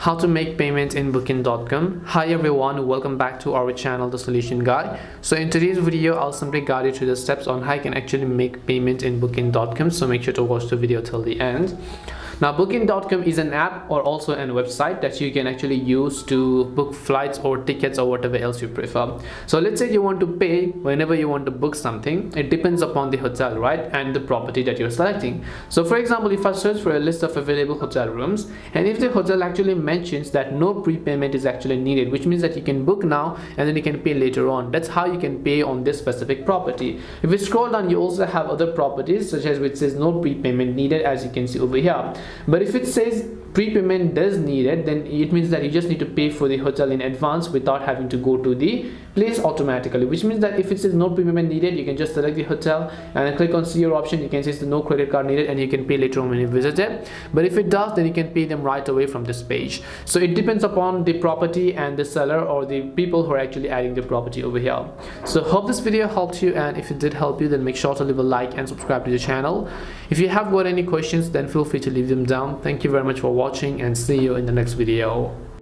How to make payment in booking.com. Hi everyone, welcome back to our channel The Solution Guy. So in today's video I'll simply guide you through the steps on how you can actually make payment in booking.com, so make sure to watch the video till the end. Now booking.com is an app or also a website that you can actually use to book flights or tickets or whatever else you prefer. So let's say you want to pay whenever you want to book something. It depends upon the hotel, right, and the property that you're selecting. So for example, if I search for a list of available hotel rooms, and if the hotel actually mentions that no prepayment is actually needed, which means that you can book now and then you can pay later on. That's how you can pay on this specific property. If you scroll down, you also have other properties such as which says no prepayment needed, as you can see over here. But if it says prepayment does needed, then it means that you just need to pay for the hotel in advance without having to go to the place automatically, which means that if it says no prepayment needed, you can just select the hotel and then click on see your option. You can say no credit card needed and you can pay later on when you visit it. But if it does, then you can pay them right away from this page. So it depends upon the property and the seller or the people who are actually adding the property over here. So hope this video helped you, and if it did help you, then make sure to leave a like and subscribe to the channel. If you have got any questions, then feel free to leave them down. Thank you very much for watching and see you in the next video.